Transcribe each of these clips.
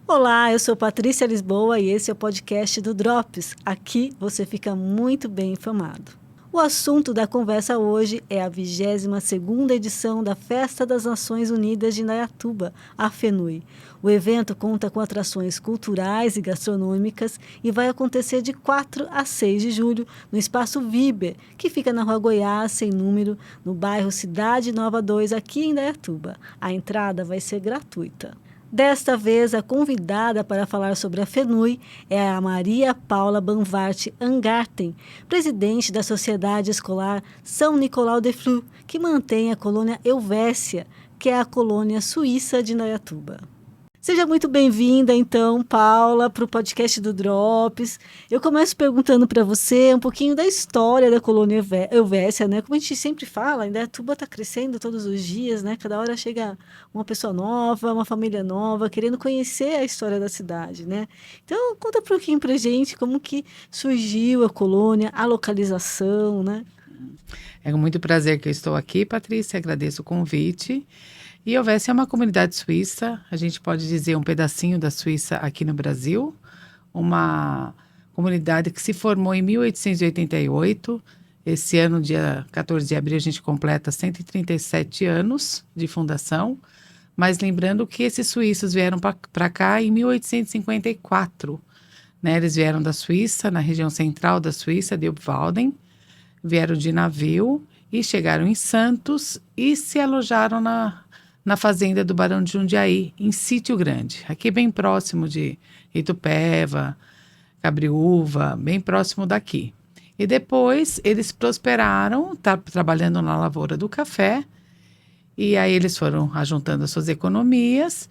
Olá, eu sou Patrícia Lisboa e esse é o podcast do Drops. Aqui você fica muito bem informado. O assunto da conversa hoje é a 22ª edição da Festa das Nações Unidas de Indaiatuba, a FENUI. O evento conta com atrações culturais e gastronômicas e vai acontecer de 4 a 6 de julho no Espaço Viber, que fica na Rua Goiás, sem número, no bairro Cidade Nova 2, aqui em Indaiatuba. A entrada vai ser gratuita. Desta vez, a convidada para falar sobre a FENUI é a Maria Paula Banvart Angarten, presidente da Sociedade Escolar São Nicolau de Flux, que mantém a colônia Helvécia, que é a colônia suíça de Indaiatuba. Seja muito bem-vinda, então, Paula, para o podcast do Drops. Eu começo perguntando para você um pouquinho da história da colônia Helvécia, né? Como a gente sempre fala, Indaiatuba está crescendo todos os dias, né? Cada hora chega uma pessoa nova, uma família nova, querendo conhecer a história da cidade, né? Então, conta um pouquinho para a gente como que surgiu a colônia, a localização, né? É com muito prazer que eu estou aqui, Patrícia, agradeço o convite. E Helvécia é uma comunidade suíça, a gente pode dizer um pedacinho da Suíça aqui no Brasil, uma comunidade que se formou em 1888. Esse ano, dia 14 de abril, a gente completa 137 anos de fundação, mas lembrando que esses suíços vieram para cá em 1854, né? Eles vieram da Suíça, na região central da Suíça, de Obwalden, vieram de navio e chegaram em Santos e se alojaram na fazenda do Barão de Jundiaí, em Sítio Grande, aqui bem próximo de Itupeva, Cabriúva, bem próximo daqui. E depois eles prosperaram, trabalhando na lavoura do café, e aí eles foram ajuntando as suas economias,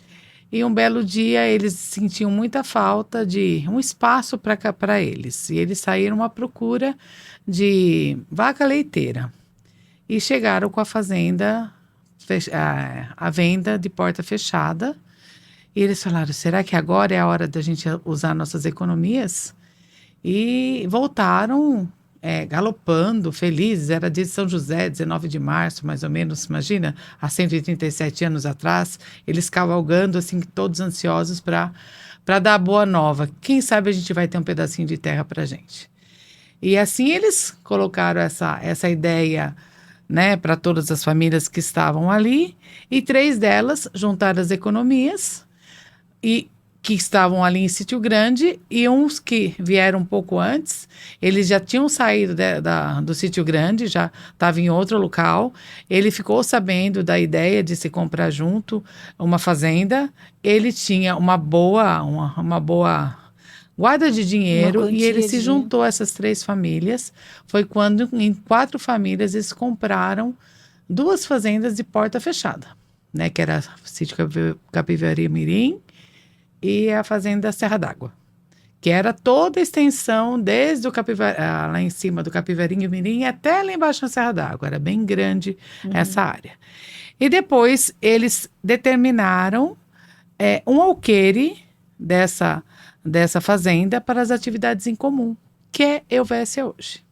e um belo dia eles sentiam muita falta de um espaço para eles, e eles saíram à procura de vaca leiteira, e chegaram com a fazenda a venda de porta fechada, e eles falaram, será que agora é a hora da gente usar nossas economias? E voltaram galopando, felizes, era dia de São José, 19 de março, mais ou menos, imagina, há 137 anos atrás, eles cavalgando, assim, todos ansiosos para dar a boa nova, quem sabe a gente vai ter um pedacinho de terra para a gente. E assim eles colocaram essa ideia, né, para todas as famílias que estavam ali, e 3 delas juntaram as economias, e que estavam ali em Sítio Grande, e uns que vieram um pouco antes, eles já tinham saído do Sítio Grande, já estavam em outro local, ele ficou sabendo da ideia de se comprar junto uma fazenda, ele tinha uma boa guarda de dinheiro, e ele se juntou a essas 3 famílias. Foi quando, em 4 famílias, eles compraram 2 fazendas de porta fechada, né? Que era o sítio Capivari Mirim e a fazenda Serra d'Água, que era toda a extensão, desde o lá em cima do Capivarinho Mirim até lá embaixo na Serra d'Água. Era bem grande essa área. E depois eles determinaram um alqueire dessa fazenda para as atividades em comum, que é Helvécia hoje.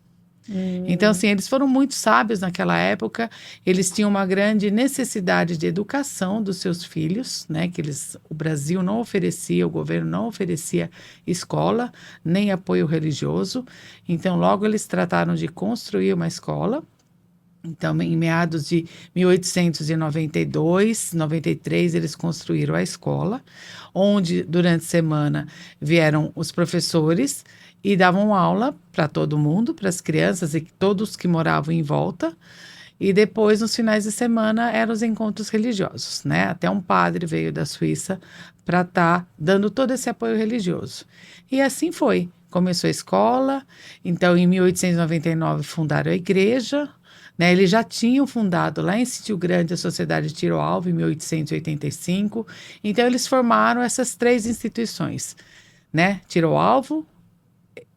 Então, assim, eles foram muito sábios naquela época, eles tinham uma grande necessidade de educação dos seus filhos, né, que o Brasil não oferecia, o governo não oferecia escola, nem apoio religioso, então logo eles trataram de construir uma escola. Então, em meados de 1892, 93, eles construíram a escola, onde, durante a semana, vieram os professores e davam aula para todo mundo, para as crianças e todos que moravam em volta. E depois, nos finais de semana, eram os encontros religiosos, né? Até um padre veio da Suíça para estar dando todo esse apoio religioso. E assim foi. Começou a escola, então, em 1899, fundaram a igreja, né? Eles já tinham fundado lá em Sítio Grande a Sociedade Tiro Alvo, em 1885. Então, eles formaram essas 3 instituições, né? Tiro Alvo,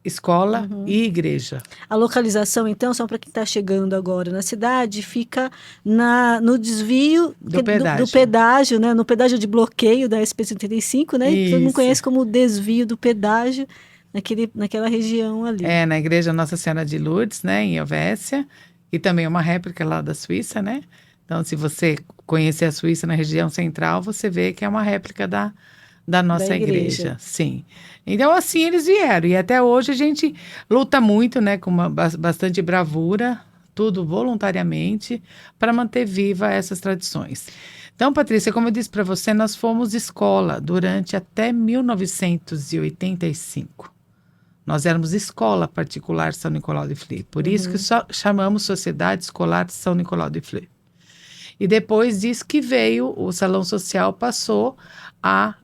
escola e igreja. A localização, então, só para quem está chegando agora na cidade, fica no desvio do pedágio, né? No pedágio de bloqueio da SP-75, né? E todo mundo conhece como desvio do pedágio naquela região ali. Na igreja Nossa Senhora de Lourdes, né? Em Helvécia, e também é uma réplica lá da Suíça, né? Então, se você conhecer a Suíça na região central, você vê que é uma réplica da nossa Da igreja, sim. Então, assim, eles vieram. E até hoje a gente luta muito, né, com bastante bravura, tudo voluntariamente, para manter viva essas tradições. Então, Patrícia, como eu disse para você, nós fomos escola durante até 1985. Nós éramos escola particular São Nicolau de Fleury. Por isso que só chamamos Sociedade Escolar São Nicolau de Fleury. E depois disso que veio, o Salão Social passou a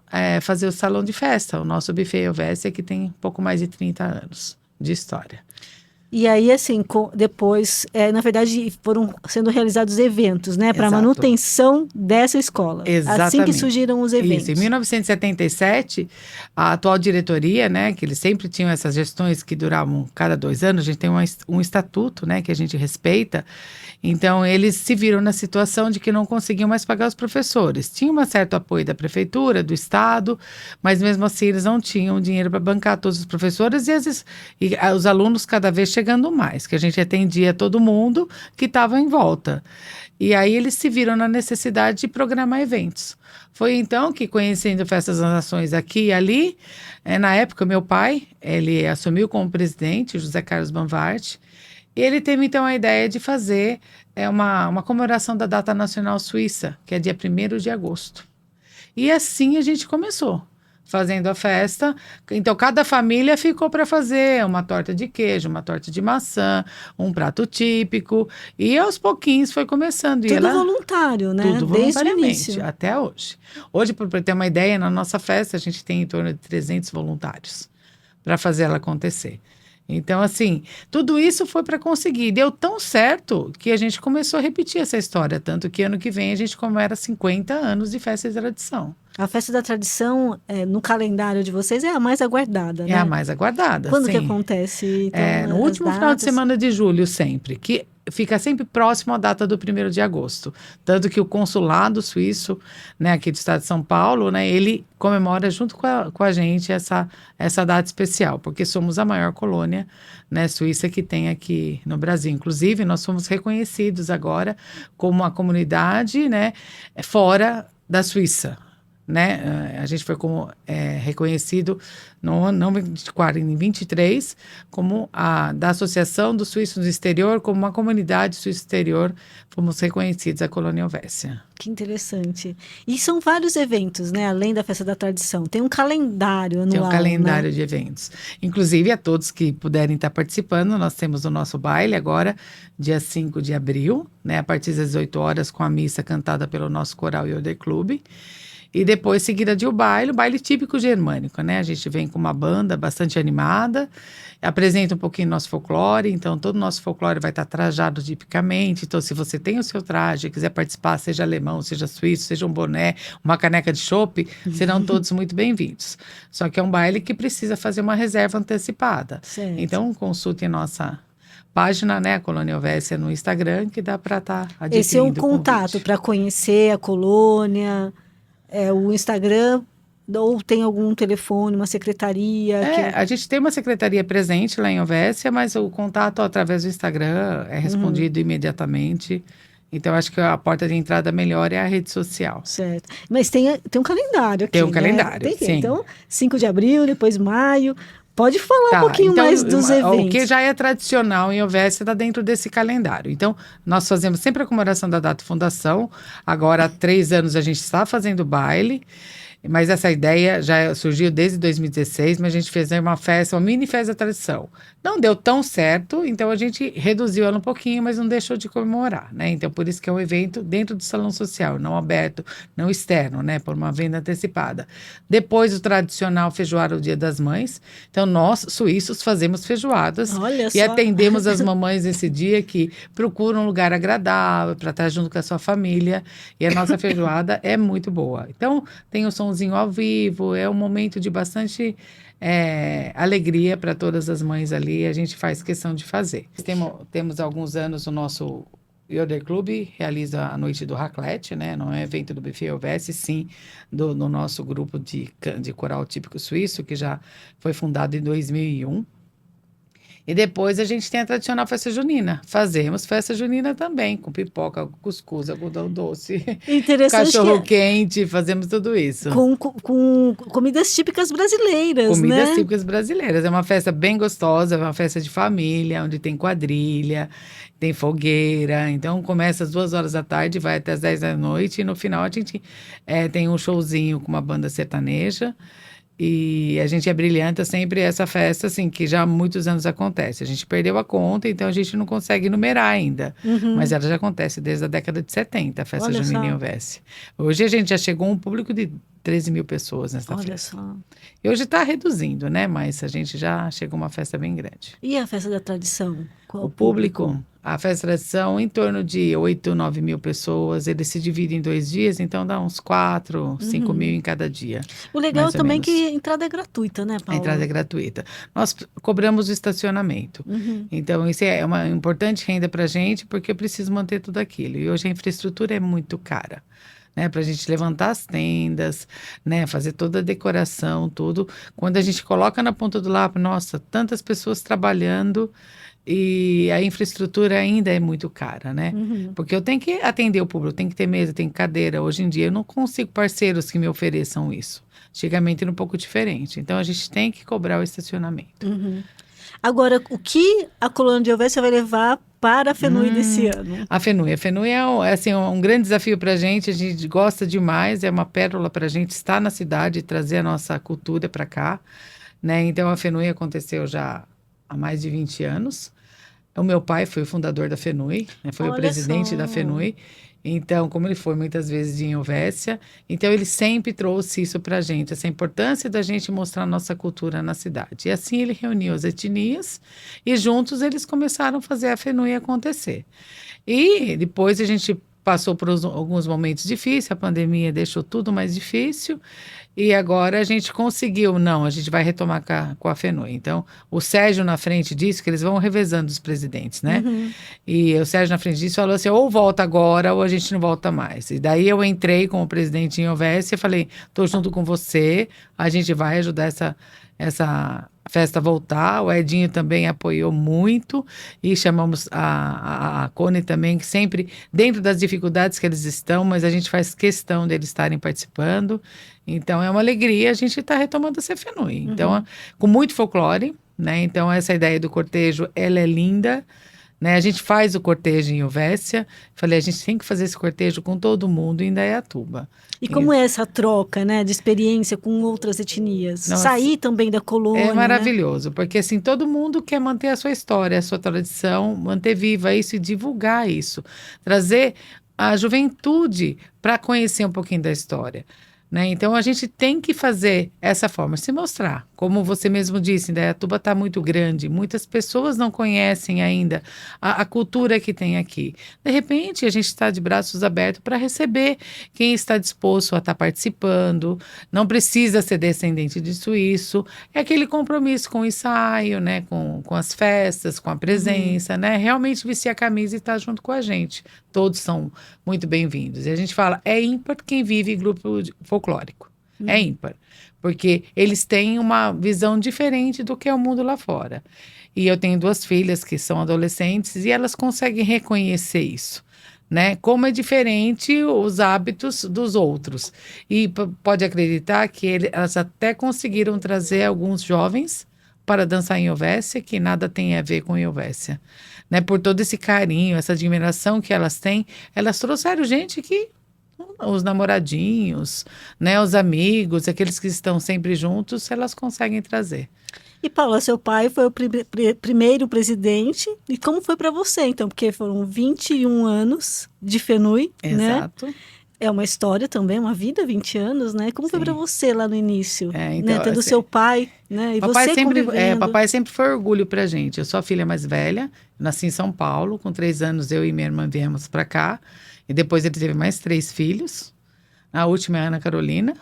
fazer o salão de festa. O nosso buffet Helvécia, que tem um pouco mais de 30 anos de história. E aí, assim, depois, na verdade, foram sendo realizados eventos, né? Para manutenção dessa escola. Exatamente. Assim que surgiram os eventos. Isso. Em 1977, a atual diretoria, né? Que eles sempre tinham essas gestões que duravam cada 2 anos. A gente tem um estatuto, né? Que a gente respeita. Então, eles se viram na situação de que não conseguiam mais pagar os professores. Tinha um certo apoio da prefeitura, do estado, mas mesmo assim eles não tinham dinheiro para bancar todos os professores e os alunos cada vez chegando mais, que a gente atendia todo mundo que estava em volta. E aí eles se viram na necessidade de programar eventos. Foi então que, conhecendo Festas das Nações aqui e ali, na época meu pai, ele assumiu como presidente, José Carlos Banvart. Ele teve, então, a ideia de fazer uma comemoração da data nacional suíça, que é dia 1º de agosto. E assim a gente começou, fazendo a festa. Então, cada família ficou para fazer uma torta de queijo, uma torta de maçã, um prato típico. E aos pouquinhos foi começando. Tudo voluntário, né? Tudo voluntariamente, desde o início. até hoje. Hoje, para ter uma ideia, na nossa festa a gente tem em torno de 300 voluntários para fazer ela acontecer. Então, assim, tudo isso foi para conseguir. Deu tão certo que a gente começou a repetir essa história. Tanto que ano que vem a gente comemora 50 anos de festa de tradição. A festa da tradição, no calendário de vocês, é a mais aguardada, né? É a mais aguardada, Quando sim. que acontece? Então, no último final de semana de julho, sempre. Que fica sempre próximo à data do 1º de agosto. Tanto que o consulado suíço, né, aqui do estado de São Paulo, né, ele comemora junto com a gente essa data especial, porque somos a maior colônia, né, suíça que tem aqui no Brasil. Inclusive, nós fomos reconhecidos agora como uma comunidade, né, fora da Suíça. Né? A gente foi reconhecido não 24, em 23, como da Associação dos Suíços no Exterior, como uma comunidade suíça exterior, fomos reconhecidos a Colônia Helvécia. Que interessante. E são vários eventos, né? Além da Festa da Tradição. Tem um calendário anual, Tem um calendário, né? de eventos. Inclusive, a todos que puderem estar participando, nós temos o nosso baile agora, dia 5 de abril, né? A partir das 18 horas, com a missa cantada pelo nosso coral Yoder Clube. E depois, seguida de o baile típico germânico, né? A gente vem com uma banda bastante animada, apresenta um pouquinho nosso folclore, então todo o nosso folclore vai estar trajado tipicamente. Então, se você tem o seu traje, quiser participar, seja alemão, seja suíço, seja um boné, uma caneca de chopp, serão todos muito bem-vindos. Só que é um baile que precisa fazer uma reserva antecipada. Certo. Então, consultem nossa página, né, Colônia Helvécia, no Instagram, que dá para estar adquirindo. Esse é um contato para conhecer a colônia. O Instagram, ou tem algum telefone, uma secretaria? A gente tem uma secretaria presente lá em Helvécia, mas o contato através do Instagram é respondido imediatamente. Então, acho que a porta de entrada melhor é a rede social. Certo. Mas tem um calendário aqui, Tem um né? calendário, sim. Então, 5 de abril, depois maio. Pode falar um pouquinho mais dos eventos. O que já é tradicional em Helvécia está dentro desse calendário. Então, nós fazemos sempre a comemoração da data de fundação. Agora, há 3 anos, a gente está fazendo baile. Mas essa ideia já surgiu desde 2016, mas a gente fez uma festa, uma mini festa da tradição. Não deu tão certo, então a gente reduziu ela um pouquinho, mas não deixou de comemorar, né? Então, por isso que é um evento dentro do salão social, não aberto, não externo, né? Por uma venda antecipada. Depois, o tradicional feijoada o Dia das Mães. Então, nós, suíços, fazemos feijoadas. Olha e só. atendemos as mamães nesse dia que procuram um lugar agradável para estar junto com a sua família. E a nossa feijoada é muito boa. Então, tem o som ao vivo, é um momento de bastante alegria para todas as mães ali, a gente faz questão de fazer. Temos alguns anos o nosso Yoder Clube realiza a noite do raclette, né? Não é evento do Buffet Helvécia, sim do nosso grupo de coral típico suíço, que já foi fundado em 2001. E depois a gente tem a tradicional festa junina. Fazemos festa junina também, com pipoca, cuscuz, algodão doce, Interessante cachorro que quente, fazemos tudo isso. com comidas típicas brasileiras, Comidas né? típicas brasileiras. É uma festa bem gostosa, é uma festa de família, onde tem quadrilha, tem fogueira. Então começa às 2 horas da tarde, vai até às 10 da noite, e no final a gente tem um showzinho com uma banda sertaneja. E a gente abrilhanta sempre essa festa, assim, que já há muitos anos acontece. A gente perdeu a conta, então a gente não consegue numerar ainda. Mas ela já acontece desde a década de 70, a festa Olha junina em só. Ovessi. Hoje a gente já chegou a um público de 13 mil pessoas nessa Olha festa. só. E hoje está reduzindo, né? Mas a gente já chegou a uma festa bem grande. E a festa da tradição? Qual O público, a festa de tradição, em torno de 8, 9 mil pessoas. Ele se divide em 2 dias, então dá uns 4, 5 mil em cada dia. O legal mais ou também é menos. que a entrada é gratuita, né, A Paula? entrada é gratuita. Nós cobramos o estacionamento. Então, isso é uma importante renda para a gente, porque eu preciso manter tudo aquilo. E hoje a infraestrutura é muito cara. Né, para a gente levantar as tendas, né, fazer toda a decoração, tudo. Quando a gente coloca na ponta do lápis, nossa, tantas pessoas trabalhando e a infraestrutura ainda é muito cara, né? Porque eu tenho que atender o público, tem que ter mesa, tem cadeira. Hoje em dia eu não consigo parceiros que me ofereçam isso. Antigamente era um pouco diferente. Então a gente tem que cobrar o estacionamento. Agora, o que a Colônia de Ovessia vai levar para a FENUI desse ano? A FENUI é assim, um grande desafio para a gente gosta demais, é uma pérola para a gente estar na cidade e trazer a nossa cultura para cá, né? Então a FENUI aconteceu já há mais de 20 anos. O meu pai foi o fundador da FENUI, né? Foi o Olha presidente só. da FENUI. Então, como ele foi muitas vezes em Ovessia, então ele sempre trouxe isso para a gente, essa importância da gente mostrar a nossa cultura na cidade. E assim ele reuniu as etnias e juntos eles começaram a fazer a FENUI acontecer. E depois a gente passou por alguns momentos difíceis, a pandemia deixou tudo mais difícil. E agora a gente conseguiu, não, a gente vai retomar com a FENUI. Então, o Sérgio na frente disse que eles vão revezando os presidentes, né? E o Sérgio na frente disso falou assim, ou volta agora ou a gente não volta mais. E daí eu entrei como presidente em Ovessia e falei, estou junto com você, a gente vai ajudar essa festa a voltar. O Edinho também apoiou muito e chamamos a Cone também, que sempre, dentro das dificuldades que eles estão, mas a gente faz questão deles estarem participando. Então, é uma alegria a gente estar retomando a FENUI. Então, com muito folclore, né? Então, essa ideia do cortejo, ela é linda, né? A gente faz o cortejo em Ovessia. Falei, a gente tem que fazer esse cortejo com todo mundo em Indaiatuba. E como é essa troca, né, de experiência com outras etnias? Nossa, sair também da colônia, é maravilhoso, porque assim, todo mundo quer manter a sua história, a sua tradição, manter viva isso e divulgar isso. Trazer a juventude para conhecer um pouquinho da história. Né? Então, a gente tem que fazer essa forma, se mostrar. Como você mesmo disse, Indaiatuba está muito grande, muitas pessoas não conhecem ainda a cultura que tem aqui. De repente, a gente está de braços abertos para receber quem está disposto a estar participando, não precisa ser descendente de suíço, é aquele compromisso com o ensaio, né? com as festas, com a presença, né? Realmente vestir a camisa e estar junto com a gente. Todos são muito bem-vindos. E a gente fala, é ímpar quem vive em grupo folclórico. É ímpar. Porque eles têm uma visão diferente do que é o mundo lá fora. E eu tenho 2 filhas que são adolescentes e elas conseguem reconhecer isso. Né? Como é diferente os hábitos dos outros. E pode acreditar que elas até conseguiram trazer alguns jovens para dançar em Ovessia, que nada tem a ver com Ovessia. Né? Por todo esse carinho, essa admiração que elas têm, elas trouxeram gente que os namoradinhos, né, os amigos, aqueles que estão sempre juntos, elas conseguem trazer. E Paula, seu pai foi o primeiro presidente. E como foi para você, então? Porque foram 21 anos de FENUI, Exato. né? É uma história também, uma vida, 20 anos, né? Como foi para você lá no início? Então, né? Tendo assim, seu pai, né? E papai você sempre, convivendo. papai sempre foi orgulho pra gente. Eu sou a filha mais velha, nasci em São Paulo, com 3 anos eu e minha irmã viemos para cá. E depois ele teve mais 3 filhos. A última é a Ana Carolina.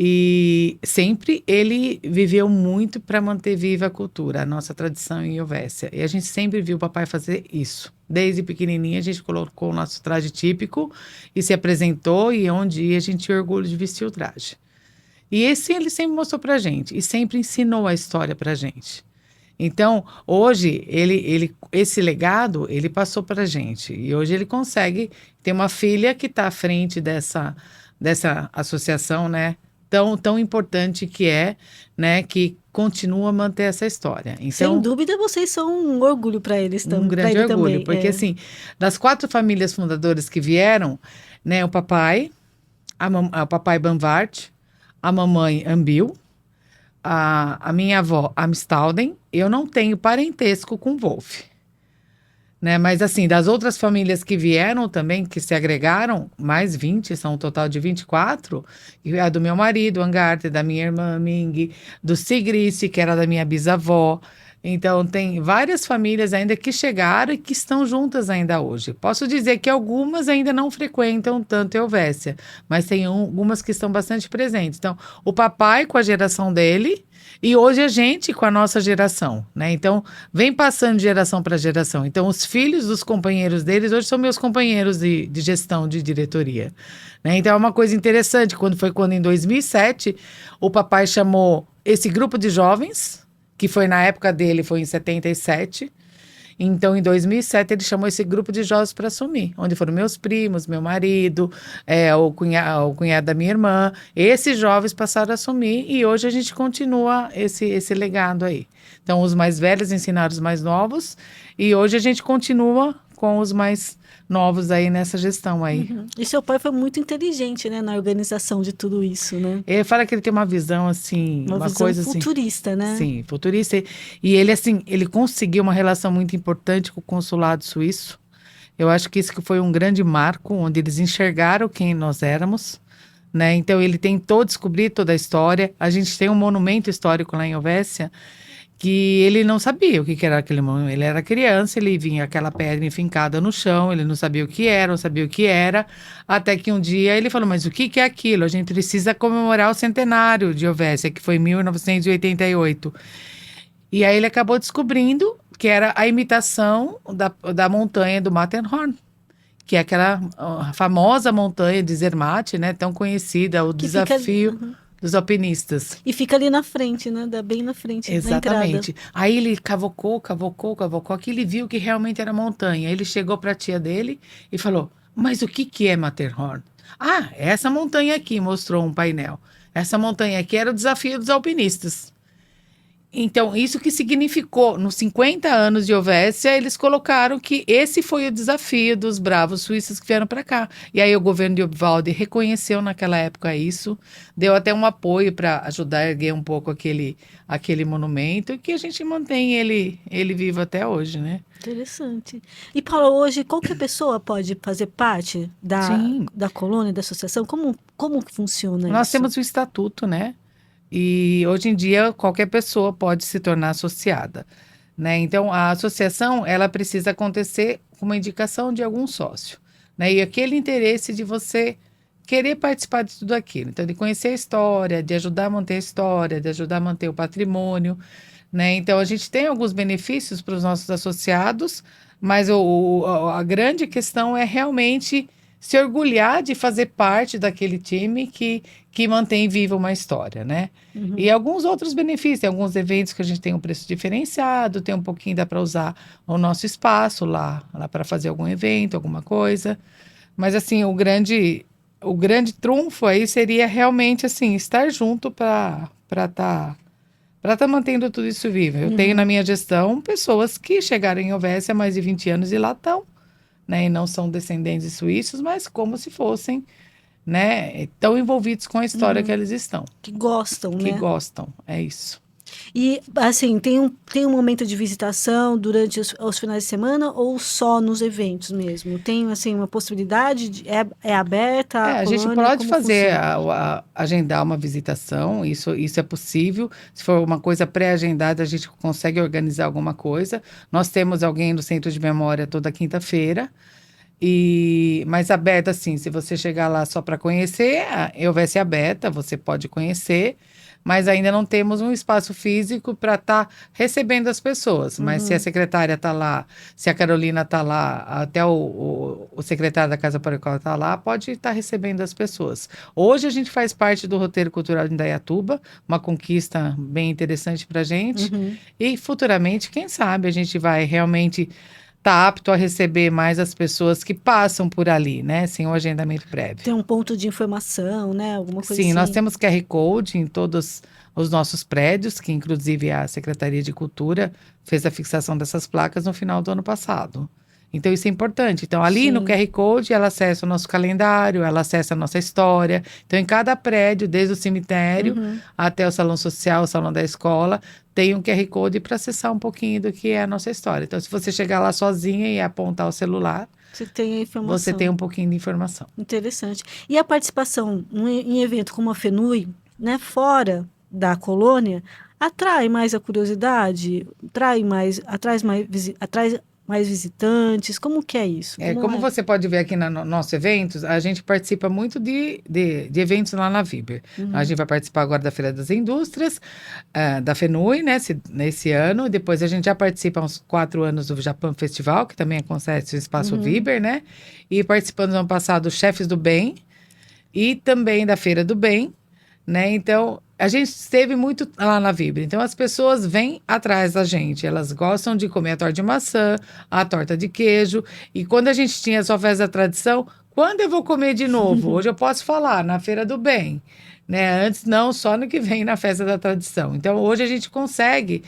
E sempre ele viveu muito para manter viva a cultura, a nossa tradição em Ovessia. E a gente sempre viu o papai fazer isso. Desde pequenininha a gente colocou o nosso traje típico e se apresentou, e onde ia a gente tinha orgulho de vestir o traje. E esse ele sempre mostrou para a gente e sempre ensinou a história para a gente. Então, hoje, esse legado, ele passou para a gente. E hoje ele consegue ter uma filha que está à frente dessa associação, né? Tão importante que é, né? Que continua a manter essa história. Então, Sem dúvida, vocês são um orgulho para eles um também. grande orgulho, porque assim, das 4 famílias fundadoras que vieram, né? O papai, o papai Banvart, a mamãe Ambil, a minha avó Amstalden, eu não tenho parentesco com Wolf. Né? Mas assim, das outras famílias que vieram também, que se agregaram, mais 20, são um total de 24, e a do meu marido, Angarte, da minha irmã Ming, do Sigrice, que era da minha bisavó. Então, tem várias famílias ainda que chegaram e que estão juntas ainda hoje. Posso dizer que algumas ainda não frequentam tanto Helvécia, mas tem algumas que estão bastante presentes. Então, o papai com a geração dele e hoje a gente com a nossa geração, né? Então, vem passando de geração para geração. Então, os filhos dos companheiros deles hoje são meus companheiros de gestão, de diretoria. Né? Então, é uma coisa interessante. Quando em 2007, o papai chamou esse grupo de jovens, que foi na época dele, foi em 77. Então, em 2007, ele chamou esse grupo de jovens para assumir, onde foram meus primos, meu marido, o cunhado da minha irmã. Esses jovens passaram a assumir e hoje a gente continua esse legado aí. Então, os mais velhos ensinaram os mais novos e hoje a gente continua com os mais novos aí nessa gestão aí. Uhum. E seu pai foi muito inteligente, né, na organização de tudo isso, né? Ele fala que ele tem uma visão assim, Uma visão coisa futurista, assim, né? sim, futurista. E ele assim, ele conseguiu uma relação muito importante com o consulado suíço. Eu acho que isso que foi um grande marco, onde eles enxergaram quem nós éramos, né? Então ele tentou descobrir toda a história. A gente tem um monumento histórico lá em Helvécia, que ele não sabia o que era aquele monumento. Ele era criança, ele vinha aquela pedra enfincada no chão, ele não sabia o que era, não sabia o que era, até que um dia ele falou, mas o que é aquilo? A gente precisa comemorar o centenário de Helvécia, que foi em 1988. E aí ele acabou descobrindo que era a imitação da montanha do Matterhorn, que é aquela famosa montanha de Zermatt, né, tão conhecida, o desafio dos alpinistas. E fica ali na frente, né? Bem na frente. Exatamente. Aí ele cavocou, aqui ele viu que realmente era montanha. Ele chegou para a tia dele e falou, mas o que é Matterhorn? Ah, essa montanha aqui, mostrou um painel. Essa montanha aqui era o desafio dos alpinistas. Então, isso que significou, nos 50 anos de Helvécia, eles colocaram que esse foi o desafio dos bravos suíços que vieram para cá. E aí o governo de Obwalde reconheceu naquela época isso, deu até um apoio para ajudar a erguer um pouco aquele monumento, e que a gente mantém ele vivo até hoje, né? Interessante. E, Paula, hoje qualquer pessoa pode fazer parte da colônia, da associação? Como que funciona isso? Nós temos o estatuto, né? E hoje em dia qualquer pessoa pode se tornar associada, né? Então a associação ela precisa acontecer com uma indicação de algum sócio, né? E aquele interesse de você querer participar de tudo aquilo, então de conhecer a história, de ajudar a manter a história, de ajudar a manter o patrimônio, né? Então a gente tem alguns benefícios para os nossos associados, mas a grande questão é realmente se orgulhar de fazer parte daquele time que mantém viva uma história, né? Uhum. E alguns outros benefícios, tem alguns eventos que a gente tem um preço diferenciado, tem um pouquinho, dá para usar o nosso espaço lá para fazer algum evento, alguma coisa. Mas assim, o grande trunfo aí seria realmente assim, estar junto para estar mantendo tudo isso vivo. Eu tenho na minha gestão pessoas que chegaram em Helvécia há mais de 20 anos e lá estão, né, e não são descendentes suíços, mas como se fossem, né, tão envolvidos com a história que eles estão. Que gostam, né? Que gostam, é isso. E, assim, tem um momento de visitação durante os finais de semana ou só nos eventos mesmo? Tem, assim, uma possibilidade? É aberta a gente colônia? pode Como fazer, funciona? agendar uma visitação, isso é possível. Se for uma coisa pré-agendada, a gente consegue organizar alguma coisa. Nós temos alguém no Centro de Memória toda quinta-feira. Mas aberta, assim, se você chegar lá só para conhecer, Helvécia aberta, você pode conhecer, mas ainda não temos um espaço físico para estar recebendo as pessoas. Mas se a secretária está lá, se a Carolina está lá, até o secretário da Casa Paroquial está lá, pode estar recebendo as pessoas. Hoje a gente faz parte do roteiro cultural de Indaiatuba, uma conquista bem interessante para a gente. E futuramente, quem sabe, a gente vai realmente estar apto a receber mais as pessoas que passam por ali, né? Sem o agendamento prévio. Tem um ponto de informação, né? Alguma coisa Sim, assim. nós temos QR Code em todos os nossos prédios, que inclusive a Secretaria de Cultura fez a fixação dessas placas no final do ano passado. Então, isso é importante. Então, ali no Sim. QR Code, ela acessa o nosso calendário, ela acessa a nossa história. Então, em cada prédio, desde o cemitério até o salão social, o salão da escola, tem um QR Code para acessar um pouquinho do que é a nossa história. Então, se você chegar lá sozinha e apontar o celular, Você tem a informação. você tem um pouquinho de informação. Interessante. E a participação em evento como a FENUI, né, fora da colônia, atrai mais a curiosidade, atrai mais visitantes? Como que é isso? Como você pode ver aqui no nosso eventos, a gente participa muito de eventos lá na Viber. A gente vai participar agora da Feira das Indústrias, da FENUI, né, nesse ano. E depois a gente já participa há uns 4 anos do Japão Festival, que também acontece no Espaço Viber, né? E participando no ano passado Chefes do Bem e também da Feira do Bem, né? Então, a gente esteve muito lá na Vibre. Então, as pessoas vêm atrás da gente. Elas gostam de comer a torta de maçã, a torta de queijo. E quando a gente tinha só festa da tradição, quando eu vou comer de novo? Hoje eu posso falar, na Feira do Bem. Né? Antes, não, só no que vem na festa da tradição. Então, hoje a gente consegue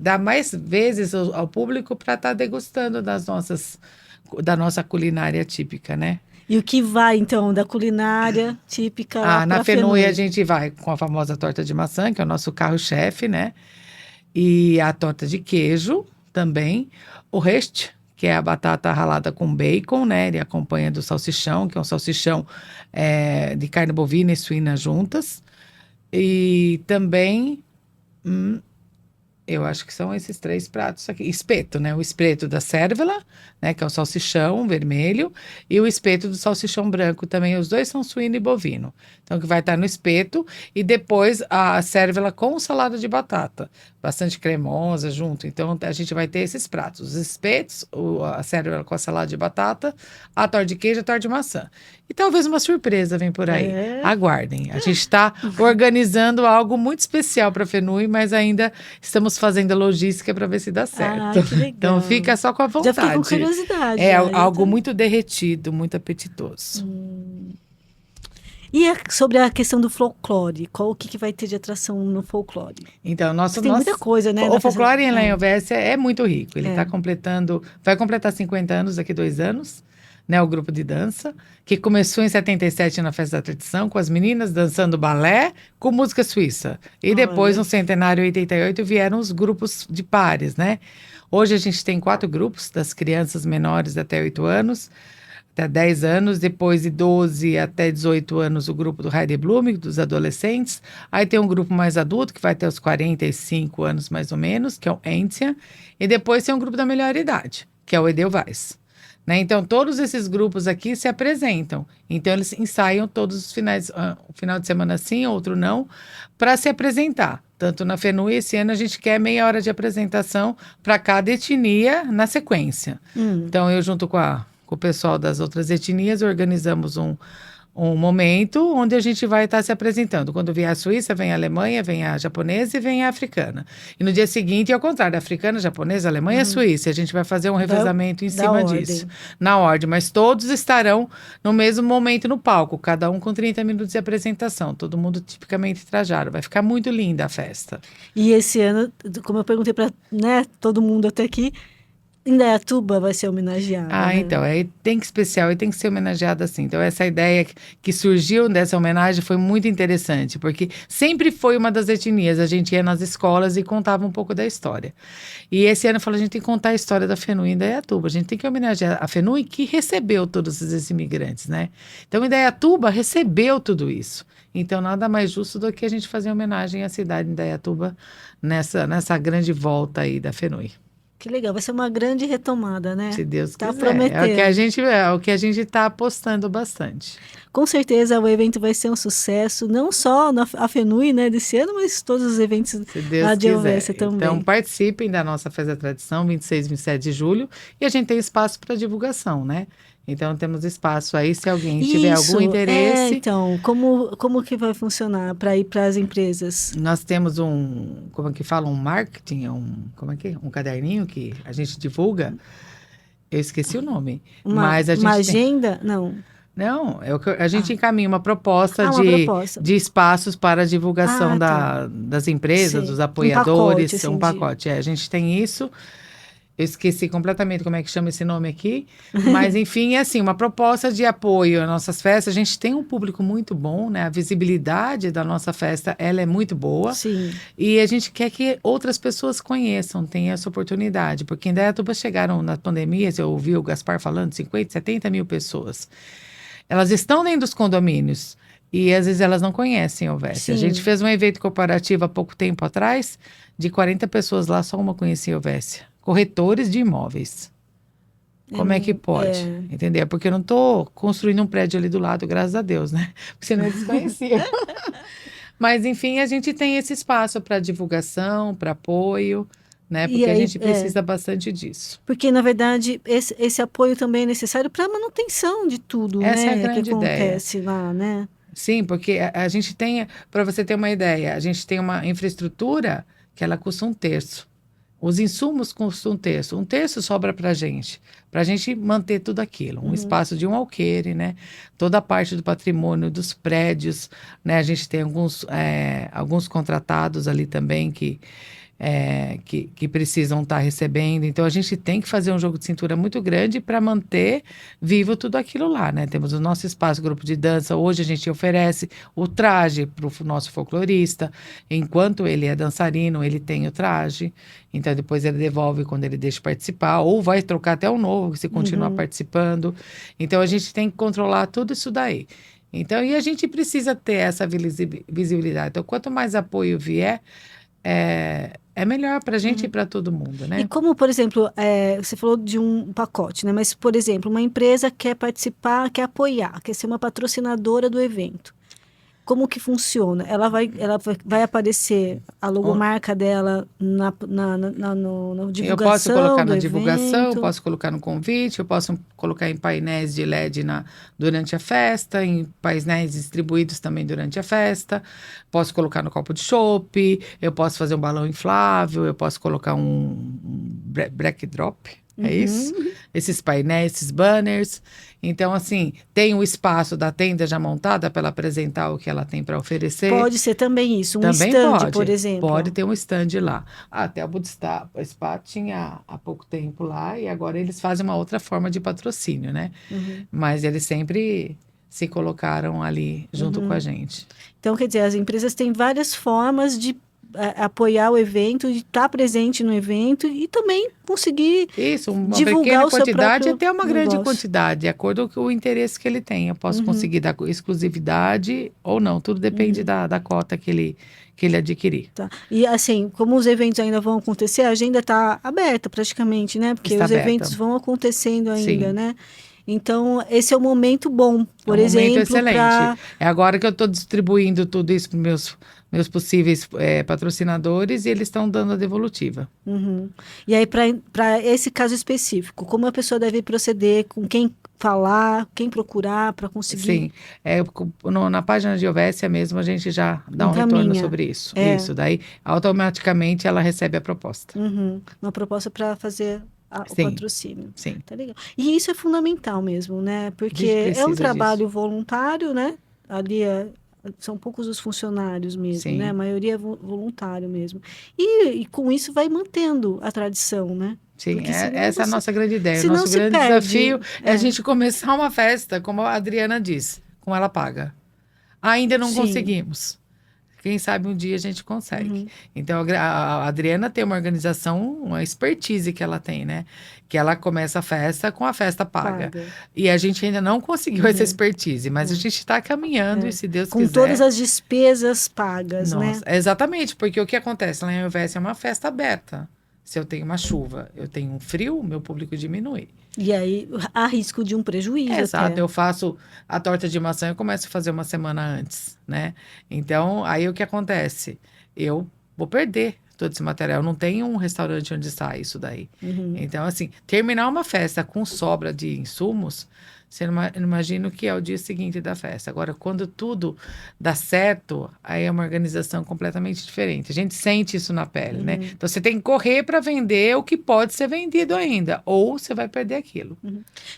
dar mais vezes ao público para estar degustando da nossa culinária típica, né? E o que vai, então, da culinária típica lá na pra FENUI a gente vai com a famosa torta de maçã, que é o nosso carro-chefe, né? E a torta de queijo também. O reste, que é a batata ralada com bacon, né? Ele acompanha do salsichão, que é um salsichão de carne bovina e suína juntas. E também... eu acho que são esses 3 pratos aqui. Espeto, né? O espeto da cérvila, né? Que é o salsichão vermelho. E o espeto do salsichão branco também. Os dois são suíno e bovino. Então, que vai estar no espeto. E depois a cérvila com salada de batata. Bastante cremosa junto. Então, a gente vai ter esses pratos. Os espetos, a cérvila com a salada de batata, a torta de queijo e a torta de maçã. E talvez uma surpresa vem por aí. Aguardem. A gente está organizando algo muito especial para a FENUI, mas ainda estamos fazendo a logística para ver se dá certo. Que legal. Então fica só com a vontade. Já fiquei com curiosidade. Algo muito derretido, muito apetitoso. E sobre a questão do folclore, o que vai ter de atração no folclore? Então, tem muita coisa, né? O folclore em Lenhovésia é muito rico. Ele vai completar 50 anos daqui a 2 anos. Né, o grupo de dança, que começou em 77 na Festa da Tradição, com as meninas dançando balé com música suíça. E depois, no centenário 88, vieram os grupos de pares, né? Hoje a gente tem 4 grupos, das crianças menores até 8 anos, até 10 anos, depois de 12 até 18 anos, o grupo do Heidi Blum, dos adolescentes. Aí tem um grupo mais adulto, que vai até os 45 anos mais ou menos, que é o Entia. E depois tem um grupo da melhor idade, que é o Edelweiss. Né? Então, todos esses grupos aqui se apresentam. Então, eles ensaiam todos os finais, um final de semana sim, outro não, para se apresentar. Tanto na FENUI, esse ano a gente quer meia hora de apresentação para cada etnia na sequência. Então, eu junto com o pessoal das outras etnias, organizamos um momento onde a gente vai estar se apresentando. Quando vier a Suíça, vem a Alemanha, vem a japonesa e vem a africana. E no dia seguinte, é o contrário, a africana, a japonesa, a Alemanha e a Suíça. A gente vai fazer um revezamento em cima disso. Na ordem, mas todos estarão no mesmo momento no palco, cada um com 30 minutos de apresentação, todo mundo tipicamente trajado. Vai ficar muito linda a festa. E esse ano, como eu perguntei para todo mundo até aqui, Indaiatuba vai ser homenageada. Né? Então, tem que especial e tem que ser homenageada assim. Então, essa ideia que surgiu dessa homenagem foi muito interessante, porque sempre foi uma das etnias. A gente ia nas escolas e contava um pouco da história. E esse ano, a gente tem que contar a história da FENUI em Indaiatuba. A gente tem que homenagear a FENUI que recebeu todos esses imigrantes, né? Então, Indaiatuba recebeu tudo isso. Então, nada mais justo do que a gente fazer homenagem à cidade de Indaiatuba nessa grande volta aí da FENUI. Que legal, vai ser uma grande retomada, né? Se Deus Tá quiser. prometendo. É o que a gente está apostando bastante. Com certeza o evento vai ser um sucesso, não só na FENUI, né, desse ano, mas todos os eventos Se lá Deus de quiser. Elvésia também. Então, participem da nossa Festa da Tradição, 26 e 27 de julho, e a gente tem espaço para divulgação, né? Então, temos espaço aí, se alguém tiver algum interesse. Então, como que vai funcionar para ir para as empresas? Nós temos como é que fala? Um marketing, um caderninho que a gente divulga. Eu esqueci o nome. Mas a gente uma tem... agenda? Não. Não, a gente encaminha uma proposta uma proposta. de espaços para divulgação tá. das empresas, Sim. dos apoiadores, Um pacote. A gente tem isso. Eu esqueci completamente como é que chama esse nome aqui. Mas, enfim, é assim, uma proposta de apoio às nossas festas. A gente tem um público muito bom, né? A visibilidade da nossa festa, ela é muito boa. Sim. E a gente quer que outras pessoas conheçam, tenham essa oportunidade. Porque em Indaiatuba chegaram na pandemia, eu ouvi o Gaspar falando, 50, 70 mil pessoas. Elas estão dentro dos condomínios e às vezes elas não conhecem a Elvésia. A gente fez um evento corporativo há pouco tempo atrás, de 40 pessoas lá, só uma conhecia a Elvésia. Corretores de imóveis. Como é que pode? Entendeu? Porque eu não estou construindo um prédio ali do lado, graças a Deus, né? Porque senão eles conheciam. Mas, enfim, a gente tem esse espaço para divulgação, para apoio, né? Porque a gente precisa bastante disso. Porque, na verdade, esse apoio também é necessário para a manutenção de tudo, Essa né? é a grande que acontece lá, né? Sim, porque a gente tem, para você ter uma ideia, a gente tem uma infraestrutura que ela custa 1/3. Os insumos custam 1/3. 1/3 sobra para a gente manter tudo aquilo. Um espaço de um alqueire, né? Toda a parte do patrimônio dos prédios, né? A gente tem alguns contratados ali também que precisam estar recebendo. Então, a gente tem que fazer um jogo de cintura muito grande para manter vivo tudo aquilo lá, né? Temos o nosso espaço, grupo de dança. Hoje, a gente oferece o traje para o nosso folclorista. Enquanto ele é dançarino, ele tem o traje. Então, depois ele devolve quando ele deixa participar. Ou vai trocar até o novo, se continuar participando. Então, a gente tem que controlar tudo isso daí. Então, e a gente precisa ter essa visibilidade. Então, quanto mais apoio vier, é melhor para a gente e para todo mundo, né? E como, por exemplo, você falou de um pacote, né? Mas, por exemplo, uma empresa quer participar, quer apoiar, quer ser uma patrocinadora do evento. Como que funciona? Ela vai aparecer a logomarca dela na divulgação. Eu posso colocar na do divulgação, evento. eu posso colocar no convite, eu posso colocar em painéis de LED durante a festa, em painéis distribuídos também durante a festa, posso colocar no copo de chopp, eu posso fazer um balão inflável, eu posso colocar um backdrop. É isso? Esses painéis, esses banners. Então, assim, tem o espaço da tenda já montada para ela apresentar o que ela tem para oferecer. Pode ser também isso, também stand, pode, por exemplo. Pode ter um stand lá. Até o Budista Spa tinha há pouco tempo lá e agora eles fazem uma outra forma de patrocínio, né? Mas eles sempre se colocaram ali junto com a gente. Então, quer dizer, as empresas têm várias formas de apoiar o evento, de estar presente no evento e também conseguir uma divulgar pequena o seu quantidade próprio até uma grande negócio. quantidade, de acordo com o interesse que ele tem. Eu posso conseguir dar exclusividade ou não, tudo depende da cota que ele adquirir. Tá. E assim, como os eventos ainda vão acontecer, a agenda está aberta praticamente, né? Porque os eventos vão acontecendo ainda, Sim. né? Então, esse é um momento bom, por exemplo. Momento excelente. É agora que eu estou distribuindo tudo isso para meus possíveis patrocinadores e eles estão dando a devolutiva. E aí, para esse caso específico, como a pessoa deve proceder, com quem falar, quem procurar para conseguir? Sim, na página de Elvésia mesmo a gente já dá um retorno sobre isso. Isso, daí automaticamente ela recebe a proposta. Uma proposta para fazer o patrocínio. Sim. Tá legal. E isso é fundamental mesmo, né? Porque é um trabalho voluntário, né? Ali são poucos os funcionários mesmo, né? A maioria é voluntário mesmo. E com isso vai mantendo a tradição, né? Sim, essa é a nossa grande ideia. O Senão nosso grande perde, desafio é a gente começar uma festa, como a Adriana diz, como ela paga. Ainda não conseguimos. Quem sabe um dia a gente consegue. Então, a Adriana tem uma organização, uma expertise que ela tem, né? Que ela começa a festa com a festa paga. E a gente ainda não conseguiu essa expertise, mas a gente está caminhando e se Deus quiser... Com todas as despesas pagas, né? Exatamente, porque o que acontece lá em Elvésia é uma festa aberta. Se eu tenho uma chuva, eu tenho um frio, meu público diminui. E aí há risco de um prejuízo Exato, até. eu faço a torta de maçã, eu começo a fazer uma semana antes, né? Então, aí o que acontece? Eu vou perder todo esse material. Não tem um restaurante onde sai isso daí. Então, assim, terminar uma festa com sobra de insumos, você não imagina o que é o dia seguinte da festa. Agora, quando tudo dá certo, aí é uma organização completamente diferente. A gente sente isso na pele, né? Então, você tem que correr para vender o que pode ser vendido ainda, ou você vai perder aquilo.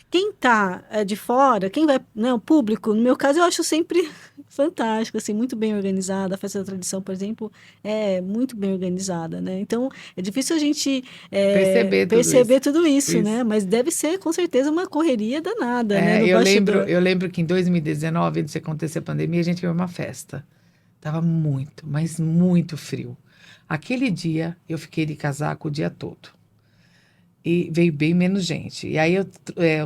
Quem está de fora, quem vai, né, o público, no meu caso, eu acho sempre fantástico, assim, muito bem organizada. A Festa da Tradição, por exemplo, é muito bem organizada, né? Então, é difícil a gente perceber tudo isso, né? Mas deve ser, com certeza, uma correria danada, né? No bastidor. Eu lembro que em 2019, antes de acontecer a pandemia, a gente teve uma festa. Tava muito, mas muito frio. Aquele dia, eu fiquei de casaco o dia todo. E veio bem menos gente. E aí eu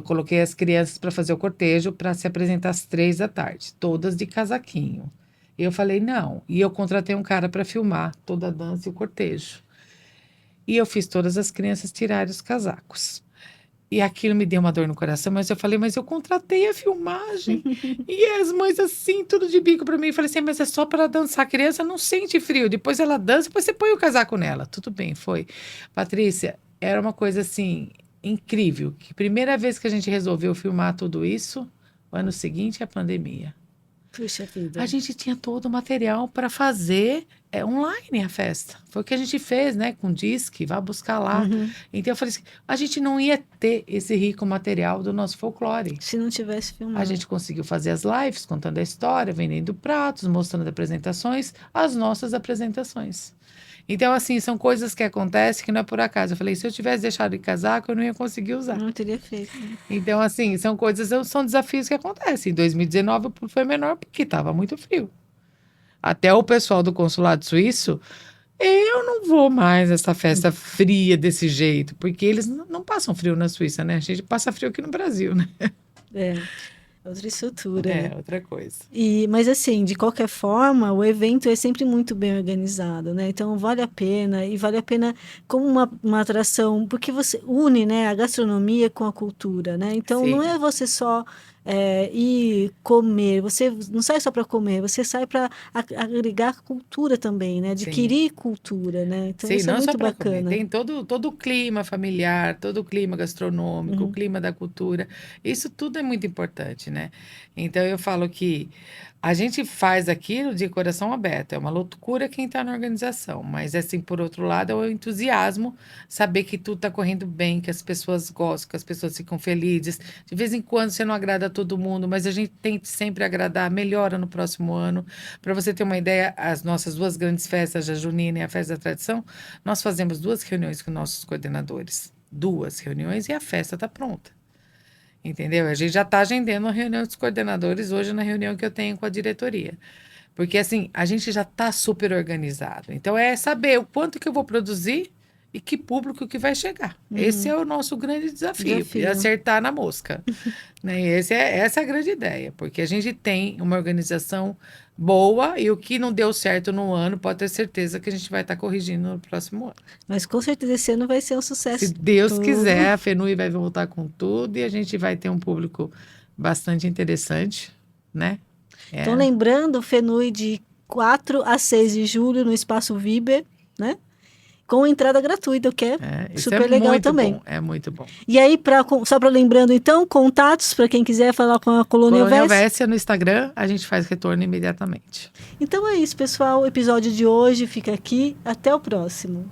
coloquei as crianças para fazer o cortejo para se apresentar às 3 da tarde, todas de casaquinho. E eu falei, não. E eu contratei um cara para filmar toda a dança e o cortejo. E eu fiz todas as crianças tirarem os casacos. E aquilo me deu uma dor no coração, mas eu falei, mas eu contratei a filmagem. E as mães assim, tudo de bico para mim. Eu falei assim, mas é só para dançar. A criança não sente frio. Depois ela dança, depois você põe o casaco nela. Tudo bem, foi. Patrícia, era uma coisa assim, incrível. Que primeira vez que a gente resolveu filmar tudo isso, o ano seguinte é a pandemia. Puxa vida. A gente tinha todo o material para fazer online a festa. Foi o que a gente fez, né? Com disque, vá buscar lá. Então eu falei assim, a gente não ia ter esse rico material do nosso folclore. Se não tivesse filmado. A gente conseguiu fazer as lives, contando a história, vendendo pratos, mostrando apresentações, as nossas apresentações. Então, assim, são coisas que acontecem que não é por acaso. Eu falei, se eu tivesse deixado de casaco, eu não ia conseguir usar. Não teria feito. Né? Então, assim, são desafios que acontecem. Em 2019 foi menor porque estava muito frio. Até o pessoal do consulado suíço, eu não vou mais essa festa fria desse jeito, porque eles não passam frio na Suíça, né? A gente passa frio aqui no Brasil, né? Outra estrutura. É, né? outra coisa. Mas assim, de qualquer forma, o evento é sempre muito bem organizado, né? Então vale a pena, e vale a pena como uma atração, porque você une, né, a gastronomia com a cultura, né? Então Sim. não é você só ir comer, você não sai só para comer, você sai para agregar cultura também, né? Adquirir cultura, né? Então Sim, isso é não só muito para comer. bacana. Tem todo o clima familiar, todo o clima gastronômico, o clima da cultura. Isso tudo é muito importante, né? Então eu falo que a gente faz aquilo de coração aberto. É uma loucura quem está na organização, mas assim, por outro lado, é o entusiasmo, saber que tudo está correndo bem, que as pessoas gostam, que as pessoas ficam felizes. De vez em quando você não agrada a todo mundo, mas a gente tenta sempre agradar, melhora no próximo ano. Para você ter uma ideia, as nossas 2 grandes festas, a Junina e a Festa da Tradição, nós fazemos 2 reuniões com nossos coordenadores. 2 reuniões e a festa está pronta. Entendeu? A gente já está agendando a reunião dos coordenadores hoje na reunião que eu tenho com a diretoria. Porque, assim, a gente já está super organizado. Então, é saber o quanto que eu vou produzir e que público que vai chegar. Esse é o nosso grande desafio. Acertar na mosca. Né? Essa é a grande ideia, porque a gente tem uma organização boa e o que não deu certo no ano, pode ter certeza que a gente vai estar corrigindo no próximo ano. Mas com certeza esse ano vai ser um sucesso. Se Deus quiser, a FENUI vai voltar com tudo e a gente vai ter um público bastante interessante, né? Então, lembrando, FENUI de 4 a 6 de julho no Espaço Viber, né? Com entrada gratuita, o que é super legal também. Bom, é muito bom. E aí, só para lembrando, então, contatos para quem quiser falar com a Colônia Helvécia no Instagram, a gente faz retorno imediatamente. Então é isso, pessoal. O episódio de hoje fica aqui. Até o próximo.